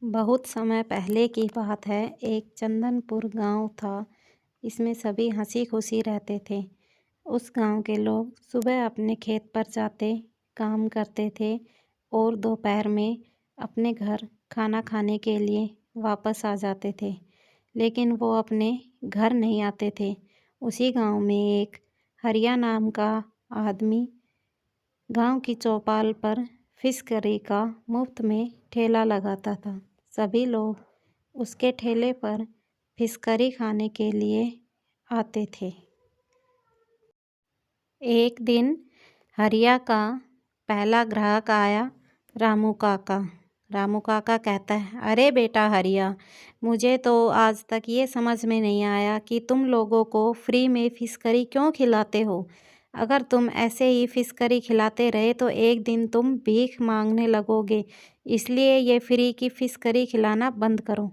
बहुत समय पहले की बात है। एक चंदनपुर गांव था। इसमें सभी हंसी खुशी रहते थे। उस गांव के लोग सुबह अपने खेत पर जाते, काम करते थे और दोपहर में अपने घर खाना खाने के लिए वापस आ जाते थे। लेकिन वो अपने घर नहीं आते थे। उसी गांव में एक हरिया नाम का आदमी गांव की चौपाल पर फिश करी का मुफ्त में ठेला लगाता था। सभी लोग उसके ठेले पर फिश करी खाने के लिए आते थे। एक दिन हरिया का पहला ग्राहक आया, रामू काका। रामू काका कहता है, अरे बेटा हरिया, मुझे तो आज तक ये समझ में नहीं आया कि तुम लोगों को फ्री में फिश करी क्यों खिलाते हो। अगर तुम ऐसे ही फिश करी खिलाते रहे तो एक दिन तुम भीख मांगने लगोगे। इसलिए ये फ्री की फिश करी खिलाना बंद करो।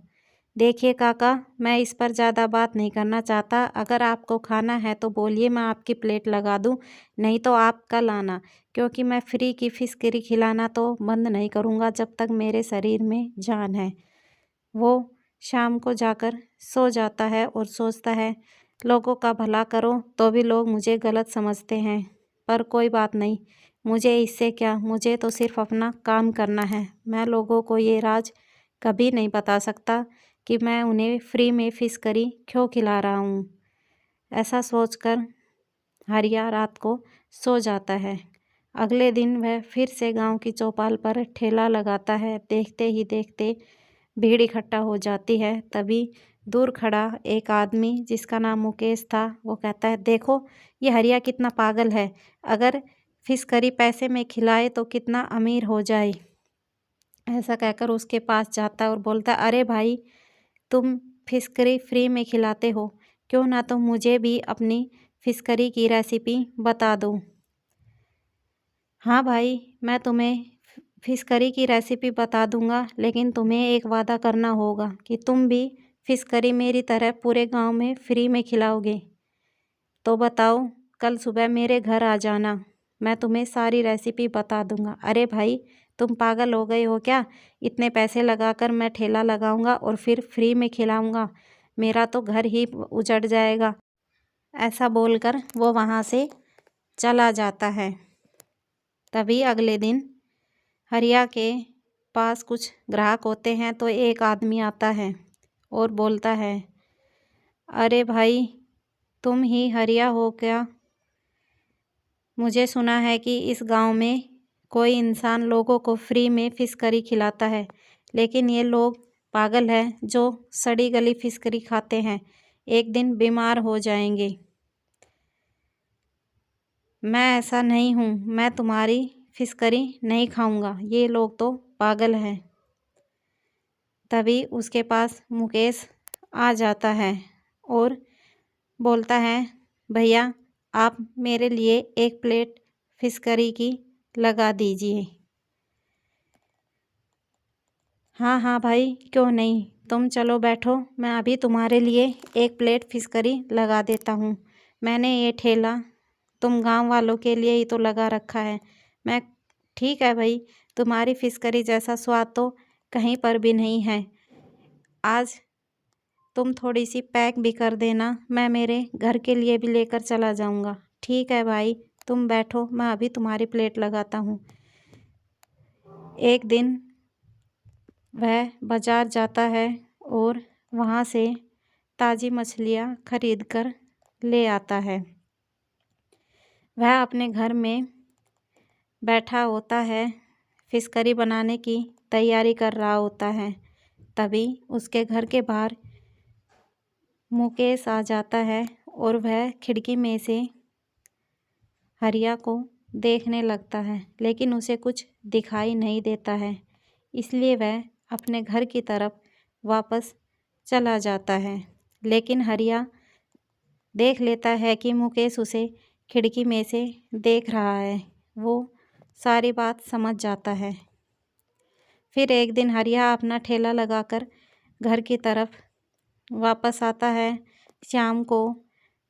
देखिए काका, मैं इस पर ज़्यादा बात नहीं करना चाहता। अगर आपको खाना है तो बोलिए, मैं आपकी प्लेट लगा दूं। नहीं तो आप कल आना, क्योंकि मैं फ्री की फिश करी खिलाना तो बंद नहीं करूंगा जब तक मेरे शरीर में जान है। वो शाम को जाकर सो जाता है और सोचता है, लोगों का भला करो तो भी लोग मुझे गलत समझते हैं। पर कोई बात नहीं, मुझे इससे क्या, मुझे तो सिर्फ अपना काम करना है। मैं लोगों को ये राज कभी नहीं बता सकता कि मैं उन्हें फ्री में फिश करी क्यों खिला रहा हूँ। ऐसा सोचकर हरिया रात को सो जाता है। अगले दिन वह फिर से गांव की चौपाल पर ठेला लगाता है। देखते ही देखते भीड़ इकट्ठा हो जाती है। तभी दूर खड़ा एक आदमी जिसका नाम मुकेश था, वो कहता है, देखो ये हरिया कितना पागल है। अगर फिश करी पैसे में खिलाए तो कितना अमीर हो जाए। ऐसा कहकर उसके पास जाता है और बोलता है, अरे भाई, तुम फिश करी फ्री में खिलाते हो, क्यों ना तुम मुझे भी अपनी फिश करी की रेसिपी बता दो। हाँ भाई, मैं तुम्हें फिश करी की रेसिपी बता दूंगा, लेकिन तुम्हें एक वादा करना होगा कि तुम भी फिश करी मेरी तरह पूरे गांव में फ्री में खिलाओगे। तो बताओ, कल सुबह मेरे घर आ जाना, मैं तुम्हें सारी रेसिपी बता दूंगा। अरे भाई, तुम पागल हो गए हो क्या? इतने पैसे लगाकर मैं ठेला लगाऊंगा और फिर फ्री में खिलाऊंगा? मेरा तो घर ही उजड़ जाएगा। ऐसा बोलकर वो वहाँ से चला जाता है। तभी अगले दिन हरिया के पास कुछ ग्राहक होते हैं तो एक आदमी आता है और बोलता है, अरे भाई, तुम ही हरिया हो क्या? मुझे सुना है कि इस गांव में कोई इंसान लोगों को फ्री में फिश करी खिलाता है, लेकिन ये लोग पागल हैं जो सड़ी गली फिश करी खाते हैं। एक दिन बीमार हो जाएंगे। मैं ऐसा नहीं हूँ, मैं तुम्हारी फिश करी नहीं खाऊंगा। ये लोग तो पागल हैं। तभी उसके पास मुकेश आ जाता है और बोलता है, भैया, आप मेरे लिए एक प्लेट फिश करी की लगा दीजिए। हाँ हाँ भाई, क्यों नहीं, तुम चलो बैठो, मैं अभी तुम्हारे लिए एक प्लेट फिश करी लगा देता हूँ। मैंने ये ठेला तुम गांव वालों के लिए ही तो लगा रखा है। मैं ठीक है भाई, तुम्हारी फिश करी जैसा स्वाद तो कहीं पर भी नहीं है। आज तुम थोड़ी सी पैक भी कर देना, मैं मेरे घर के लिए भी लेकर चला जाऊंगा। ठीक है भाई, तुम बैठो, मैं अभी तुम्हारी प्लेट लगाता हूँ। एक दिन वह बाजार जाता है और वहाँ से ताज़ी मछलियाँ खरीद कर ले आता है। वह अपने घर में बैठा होता है, फिश करी बनाने की तैयारी कर रहा होता है। तभी उसके घर के बाहर मुकेश आ जाता है और वह खिड़की में से हरिया को देखने लगता है, लेकिन उसे कुछ दिखाई नहीं देता है। इसलिए वह अपने घर की तरफ वापस चला जाता है। लेकिन हरिया देख लेता है कि मुकेश उसे खिड़की में से देख रहा है। वो सारी बात समझ जाता है। फिर एक दिन हरिया अपना ठेला लगाकर घर की तरफ वापस आता है। शाम को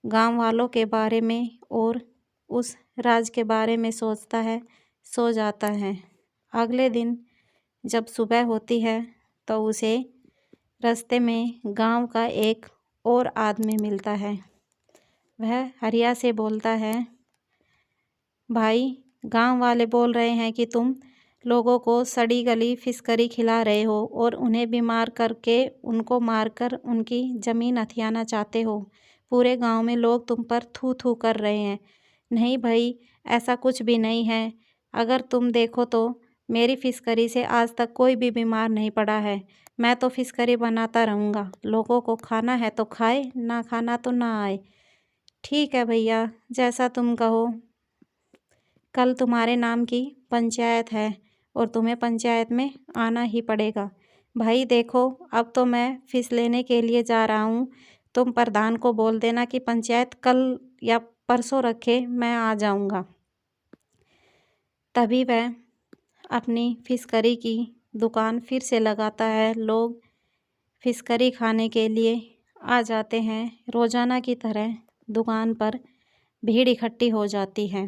गांव वालों के बारे में और उस राज के बारे में सोचता है, सो जाता है। अगले दिन जब सुबह होती है तो उसे रास्ते में गांव का एक और आदमी मिलता है। वह हरिया से बोलता है, भाई गांव वाले बोल रहे हैं कि तुम लोगों को सड़ी गली फिश करी खिला रहे हो और उन्हें बीमार करके उनको मारकर उनकी ज़मीन हथियाना चाहते हो। पूरे गांव में लोग तुम पर थू थू कर रहे हैं। नहीं भाई, ऐसा कुछ भी नहीं है। अगर तुम देखो तो मेरी फिश करी से आज तक कोई भी बीमार नहीं पड़ा है। मैं तो फिश करी बनाता रहूँगा। लोगों को खाना है तो खाए, ना खाना तो ना आए। ठीक है भैया, जैसा तुम कहो। कल तुम्हारे नाम की पंचायत है और तुम्हें पंचायत में आना ही पड़ेगा। भाई देखो, अब तो मैं फीस लेने के लिए जा रहा हूँ। तुम प्रधान को बोल देना कि पंचायत कल या परसों रखे, मैं आ जाऊँगा। तभी वह अपनी फिश करी की दुकान फिर से लगाता है। लोग फिश करी खाने के लिए आ जाते हैं। रोज़ाना की तरह दुकान पर भीड़ इकट्ठी हो जाती है।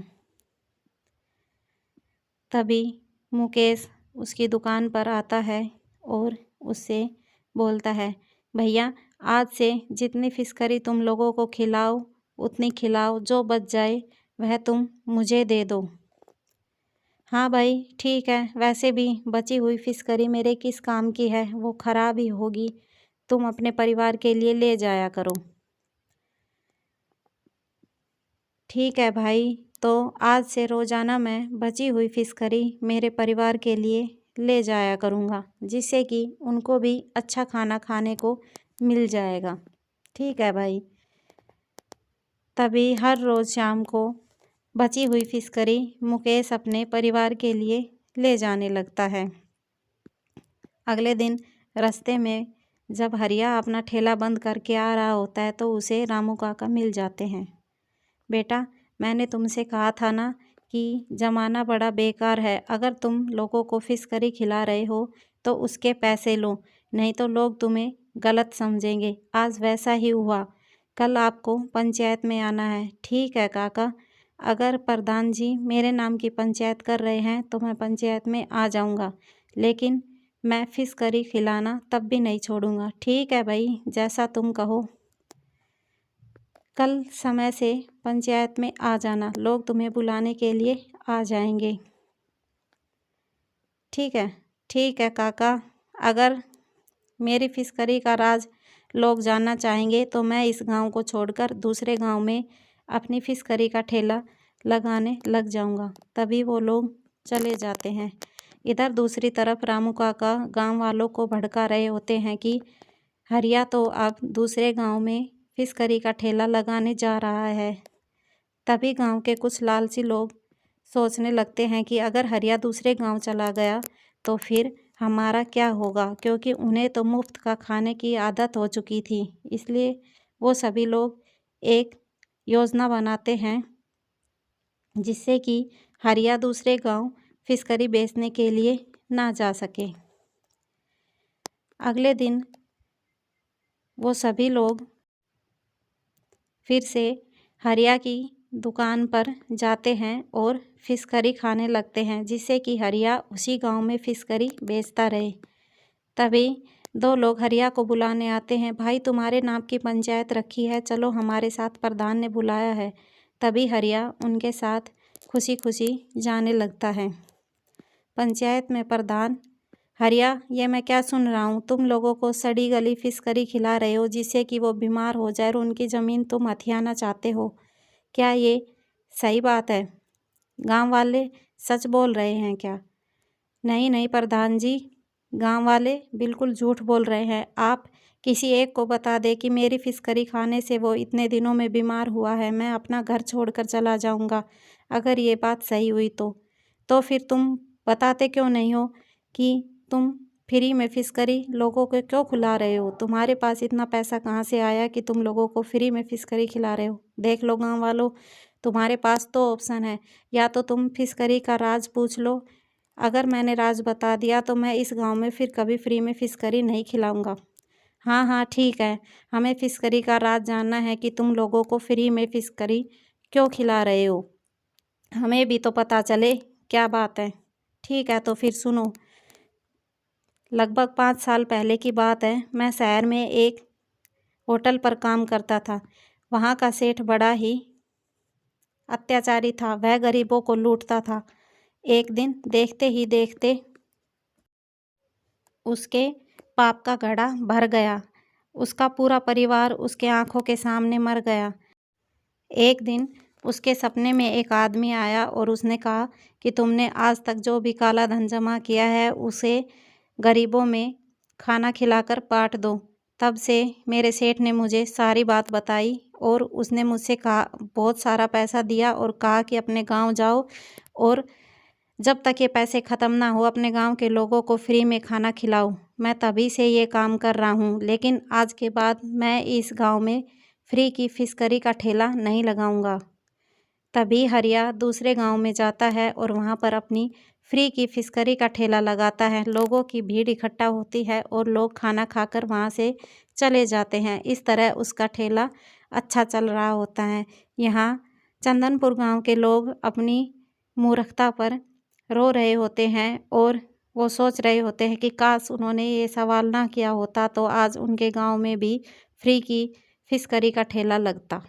तभी मुकेश उसकी दुकान पर आता है और उससे बोलता है, भैया आज से जितनी फिश करी तुम लोगों को खिलाओ उतनी खिलाओ, जो बच जाए वह तुम मुझे दे दो। हाँ भाई ठीक है, वैसे भी बची हुई फिश करी मेरे किस काम की है, वो खराब ही होगी। तुम अपने परिवार के लिए ले जाया करो। ठीक है भाई, तो आज से रोज़ाना मैं बची हुई फिश करी मेरे परिवार के लिए ले जाया करूँगा, जिससे कि उनको भी अच्छा खाना खाने को मिल जाएगा। ठीक है भाई। तभी हर रोज़ शाम को बची हुई फिश करी मुकेश अपने परिवार के लिए ले जाने लगता है। अगले दिन रास्ते में जब हरिया अपना ठेला बंद करके आ रहा होता है तो उसे रामू काका मिल जाते हैं। बेटा, मैंने तुमसे कहा था ना कि ज़माना बड़ा बेकार है। अगर तुम लोगों को फिश करी खिला रहे हो तो उसके पैसे लो, नहीं तो लोग तुम्हें गलत समझेंगे। आज वैसा ही हुआ। कल आपको पंचायत में आना है। ठीक है काका, अगर प्रधान जी मेरे नाम की पंचायत कर रहे हैं तो मैं पंचायत में आ जाऊंगा, लेकिन मैं फिश करी खिलाना तब भी नहीं छोड़ूंगा। ठीक है भाई, जैसा तुम कहो। कल समय से पंचायत में आ जाना, लोग तुम्हें बुलाने के लिए आ जाएंगे। ठीक है काका। अगर मेरी फिश करी का राज लोग जानना चाहेंगे तो मैं इस गांव को छोड़कर दूसरे गांव में अपनी फिश करी का ठेला लगाने लग जाऊंगा। तभी वो लोग चले जाते हैं। इधर दूसरी तरफ रामू काका गांव वालों को भड़का रहे होते हैं कि हरिया तो अब दूसरे गांव में फिश करी का ठेला लगाने जा रहा है। तभी गांव के कुछ लालची लोग सोचने लगते हैं कि अगर हरिया दूसरे गांव चला गया तो फिर हमारा क्या होगा, क्योंकि उन्हें तो मुफ्त का खाने की आदत हो चुकी थी। इसलिए वो सभी लोग एक योजना बनाते हैं जिससे कि हरिया दूसरे गांव फिश करी बेचने के लिए ना जा सके। अगले दिन वो सभी लोग फिर से हरिया की दुकान पर जाते हैं और फिश करी खाने लगते हैं, जिससे कि हरिया उसी गांव में फिश करी बेचता रहे। तभी दो लोग हरिया को बुलाने आते हैं। भाई तुम्हारे नाम की पंचायत रखी है, चलो हमारे साथ, प्रधान ने बुलाया है। तभी हरिया उनके साथ खुशी खुशी जाने लगता है। पंचायत में प्रधान, हरिया ये मैं क्या सुन रहा हूँ, तुम लोगों को सड़ी गली फिश करी खिला रहे हो जिससे कि वो बीमार हो जाए और उनकी ज़मीन तुम हथियाना चाहते हो। क्या ये सही बात है? गांव वाले सच बोल रहे हैं क्या? नहीं नहीं प्रधान जी, गांव वाले बिल्कुल झूठ बोल रहे हैं। आप किसी एक को बता दे कि मेरी फिश करी खाने से वो इतने दिनों में बीमार हुआ है, मैं अपना घर छोड़कर चला जाऊंगा। अगर ये बात सही हुई तो फिर तुम बताते क्यों नहीं हो कि तुम फ्री में फिश करी लोगों को क्यों खिला रहे हो? तुम्हारे पास इतना पैसा कहाँ से आया कि तुम लोगों को फ्री में फिश करी खिला रहे हो? देख लो गांव वालों, तुम्हारे पास तो ऑप्शन है, या तो तुम फिश करी का राज पूछ लो। अगर मैंने राज बता दिया तो मैं इस गांव में फिर कभी फ्री में फिश करी नहीं खिलाऊंगा। हाँ हाँ ठीक है, हमें फिश करी का राज जानना है कि तुम लोगों को फ्री में फिश करी क्यों खिला रहे हो। हमें भी तो पता चले क्या बात है। ठीक है तो फिर सुनो, लगभग 5 साल पहले की बात है। मैं शहर में एक होटल पर काम करता था। वहाँ का सेठ बड़ा ही अत्याचारी था। वह गरीबों को लूटता था। एक दिन देखते ही देखते उसके पाप का घड़ा भर गया। उसका पूरा परिवार उसके आँखों के सामने मर गया। एक दिन उसके सपने में एक आदमी आया और उसने कहा कि तुमने आज तक जो भी काला धन जमा किया है उसे गरीबों में खाना खिलाकर बाँट दो। तब से मेरे सेठ ने मुझे सारी बात बताई और उसने मुझसे कहा, बहुत सारा पैसा दिया और कहा कि अपने गांव जाओ और जब तक ये पैसे ख़त्म ना हो अपने गांव के लोगों को फ्री में खाना खिलाओ। मैं तभी से ये काम कर रहा हूँ, लेकिन आज के बाद मैं इस गांव में फ्री की फिश करी का ठेला नहीं लगाऊंगा। तभी हरिया दूसरे गांव में जाता है और वहां पर अपनी फ्री की फिश करी का ठेला लगाता है। लोगों की भीड़ इकट्ठा होती है और लोग खाना खाकर वहां से चले जाते हैं। इस तरह उसका ठेला अच्छा चल रहा होता है। यहाँ चंदनपुर गांव के लोग अपनी मूर्खता पर रो रहे होते हैं और वो सोच रहे होते हैं कि काश उन्होंने ये सवाल ना किया होता तो आज उनके गांव में भी फ्री की फिश करी का ठेला लगता।